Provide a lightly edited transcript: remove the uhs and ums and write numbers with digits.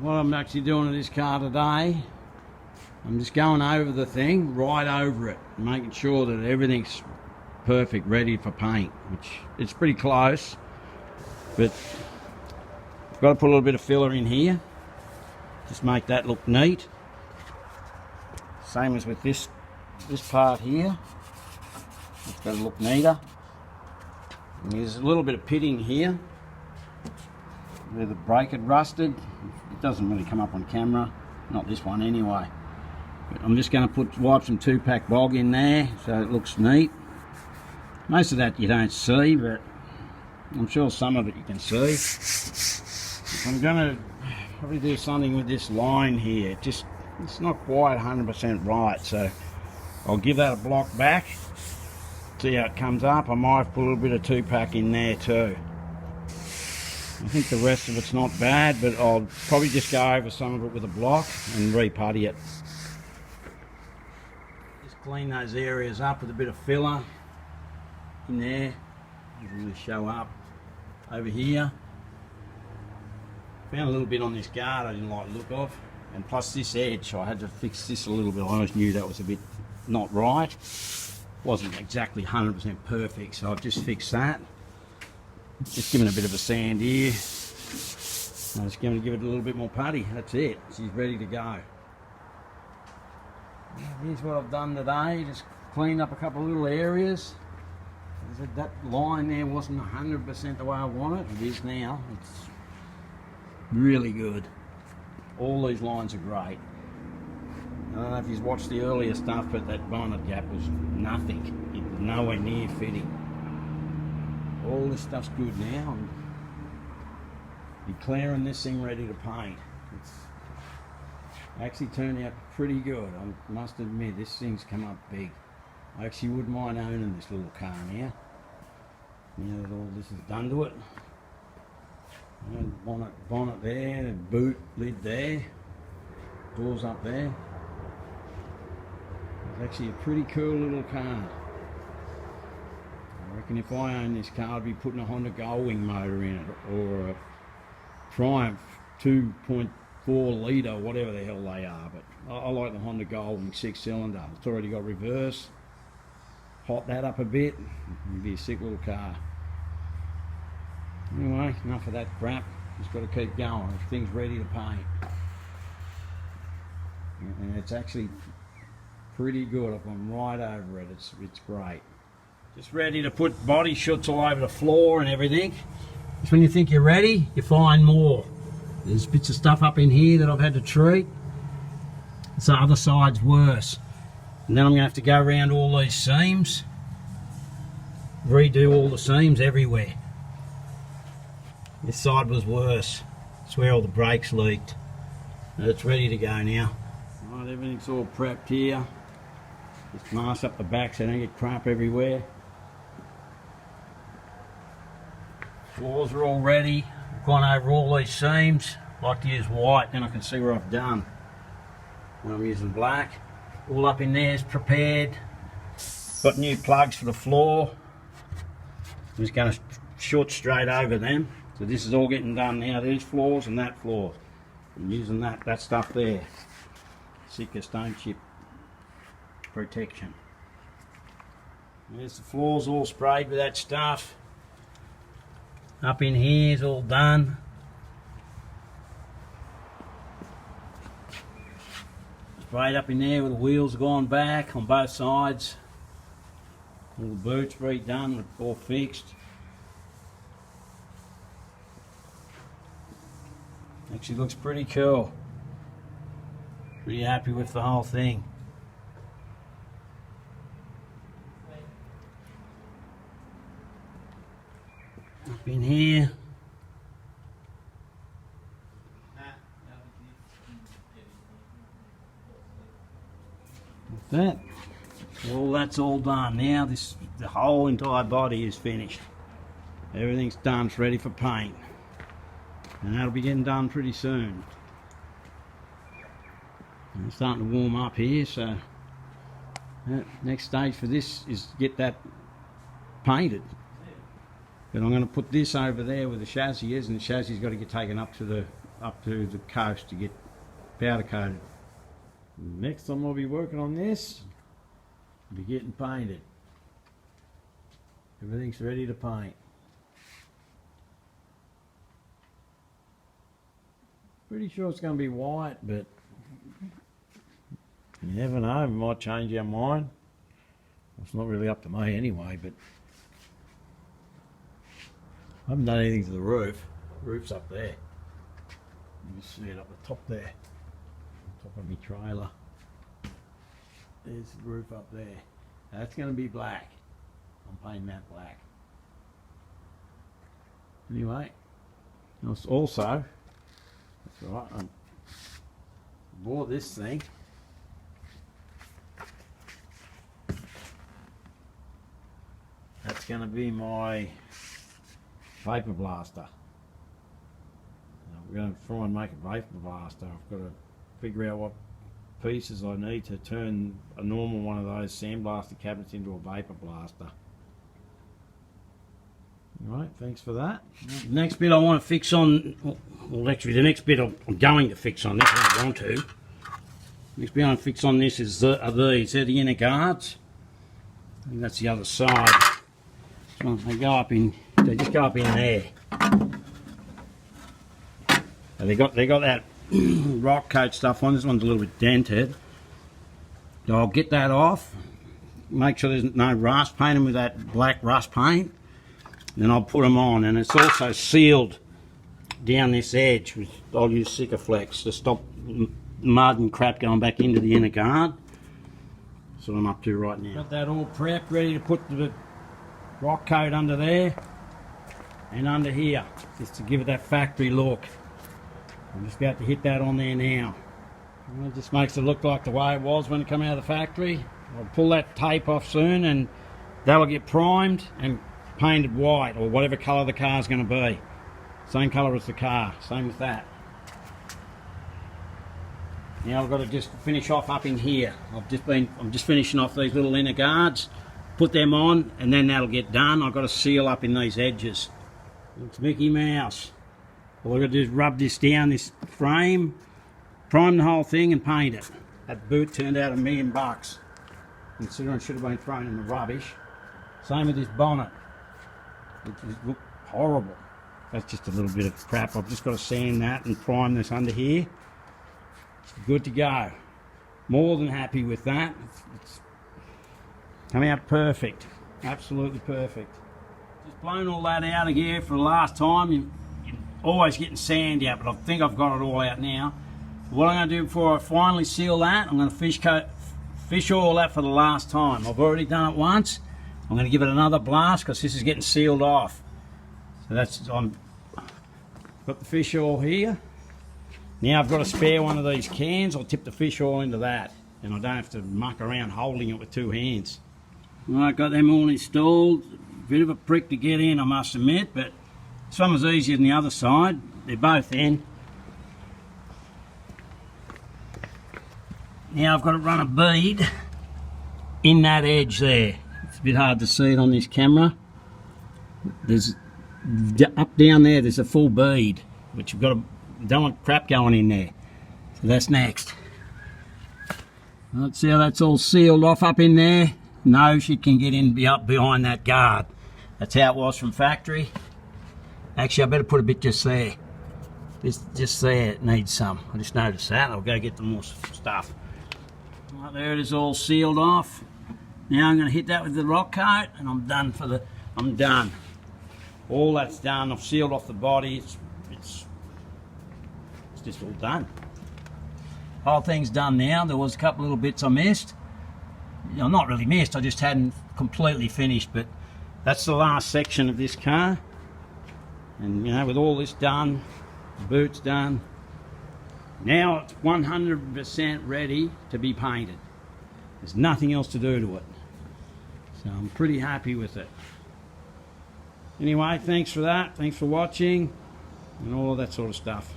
what I'm actually doing to this car today, I'm just going over the thing, right over it, making sure that everything's perfect, ready for paint, which it's pretty close, but I've got to put a little bit of filler in here, just make that look neat. Same as with this part here, it's got to look neater. And there's a little bit of pitting here where the brake had rusted. It doesn't really come up on camera, not this one anyway. But I'm just going to wipe some 2-pack bog in there so it looks neat. Most of that you don't see, but I'm sure some of it you can see. I'm going to probably do something with this line here. It's not quite 100% right, so I'll give that a block back, see how it comes up. I might put a little bit of 2-pack in there too. I think the rest of it's not bad, but I'll probably just go over some of it with a block and re-putty it. Just clean those areas up with a bit of filler in there. Doesn't really show up. Over here, found a little bit on this guard I didn't like the look of, and plus this edge, I had to fix this a little bit. I always knew that was a bit not right. Wasn't exactly 100% perfect, so I've just fixed that. Just giving a bit of a sand here. I'm just going to give it a little bit more putty. That's it. She's ready to go. Here's what I've done today. Just cleaned up a couple of little areas. That line there wasn't 100% the way I want it. It is now. It's really good. All these lines are great. I don't know if you've watched the earlier stuff, but that bonnet gap was nothing. It was nowhere near fitting. All this stuff's good now. I'm declaring this thing ready to paint. It's actually turned out pretty good. I must admit, this thing's come up big. I actually wouldn't mind owning this little car now. Now that all this is done to it. Bonnet there, the boot lid there, doors up there. It's actually a pretty cool little car. I reckon if I owned this car, I'd be putting a Honda Gullwing motor in it, or a Triumph 2.4 litre, whatever the hell they are. But I like the Honda Gullwing 6-cylinder. It's already got reverse. Hot that up a bit, it'd be a sick little car. Anyway, enough of that crap. Just got to keep going. This thing's ready to paint, and it's actually pretty good. I've gone right over it. It's great. Just ready to put body shoots all over the floor and everything. Just when you think you're ready, you find more. There's bits of stuff up in here that I've had to treat. So the other side's worse. And then I'm going to have to go around all these seams, redo all the seams everywhere. This side was worse. It's where all the brakes leaked. It's ready to go now. Right, everything's all prepped here. Just mask up the back so I don't get crap everywhere. Floors are all ready. I've gone over all these seams. I like to use white, then I can see where I've done. When I'm using black, all up in there is prepared. Got new plugs for the floor. I'm just going to shoot straight over them. So this is all getting done now. There's floors and that floor. I'm using that stuff there. Sika stone chip protection. There's the floors all sprayed with that stuff. Up in here is all done. Sprayed up in there where the wheels have gone back on both sides. All the boots redone, all fixed. Actually looks pretty cool. Pretty happy with the whole thing. Up in here. That. Well, that's all done. Now the whole entire body is finished. Everything's done, it's ready for paint. And that'll be getting done pretty soon. And it's starting to warm up here, so next stage for this is to get that painted. But I'm going to put this over there where the chassis is, and the chassis has got to get taken up to the up to the coast to get powder coated. Next time I'll be working on this, I'll be getting painted. Everything's ready to paint. Pretty sure it's going to be white, but you never know, we might change our mind. It's not really up to me anyway, but I haven't done anything to the roof. The roof's up there. You can see it up the top there, top of my trailer. There's the roof up there. That's going to be black. I'm painting that black. Anyway, also, that's right, I bought this thing. That's going to be my vapor blaster. Now we're going to try and make a vapor blaster. I've got to figure out what pieces I need to turn a normal one of those sandblaster cabinets into a vapor blaster. Alright, thanks for that. The next bit I want to fix on, well actually the next bit I'm going to fix on this, I want to. Next bit I want to fix on this is these. They're the inner guards. I think that's the other side. So they go up in, they just go up in there. And they got that rock coat stuff on. This one's a little bit dented. So I'll get that off. Make sure there's no rust. Paint them with that black rust paint. Then I'll put them on, and it's also sealed down this edge. I'll use Sikaflex to stop mud and crap going back into the inner guard. That's what I'm up to right now. Got that all prepped, ready to put the rock coat under there and under here, just to give it that factory look. I'm just about to hit that on there now. And it just makes it look like the way it was when it came out of the factory. I'll pull that tape off soon, and that'll get primed and painted white, or whatever colour the car's going to be. Same colour as the car, same with that. Now I've got to just finish off up in here. I'm just finishing off these little inner guards, put them on, and then that'll get done. I've got to seal up in these edges. It's Mickey Mouse. All I've got to do is rub this down, this frame, prime the whole thing and paint it. That boot turned out $1 million, considering it should have been thrown in the rubbish. Same with this bonnet. It just looked horrible. That's just a little bit of crap. I've just got to sand that and prime this under here. It's good to go. More than happy with that. It's come out perfect. Absolutely perfect. Just blown all that out of here for the last time. You're always getting sand out, but I think I've got it all out now. What I'm going to do before I finally seal that, I'm going to fish oil that for the last time. I've already done it once. I'm going to give it another blast because this is getting sealed off. So that's on. Got the fish oil here. Now I've got a spare one of these cans. I'll tip the fish oil into that, and I don't have to muck around holding it with two hands. Alright, got them all installed. Bit of a prick to get in, I must admit, but this one was easier than the other side. They're both in. Now I've got to run a bead in that edge there. It's a bit hard to see it on this camera. There's up down there, there's a full bead, which you've got to, don't want crap going in there. So that's next. Let's see how that's all sealed off up in there. No shit can get in, be up behind that guard. That's how it was from factory. Actually, I better put a bit just there. This just there, it needs some. I just noticed that. I'll go get the more stuff. Right, there it is, all sealed off. Now I'm going to hit that with the rock coat, and I'm done for the. I'm done. All that's done. I've sealed off the body. It's just all done. Whole thing's done now. There was a couple little bits I missed. You know, not really missed. I just hadn't completely finished. But that's the last section of this car. And you know, with all this done, the boot's done. Now it's 100% ready to be painted. There's nothing else to do to it. So I'm pretty happy with it. Anyway, thanks for that. Thanks for watching and all of that sort of stuff.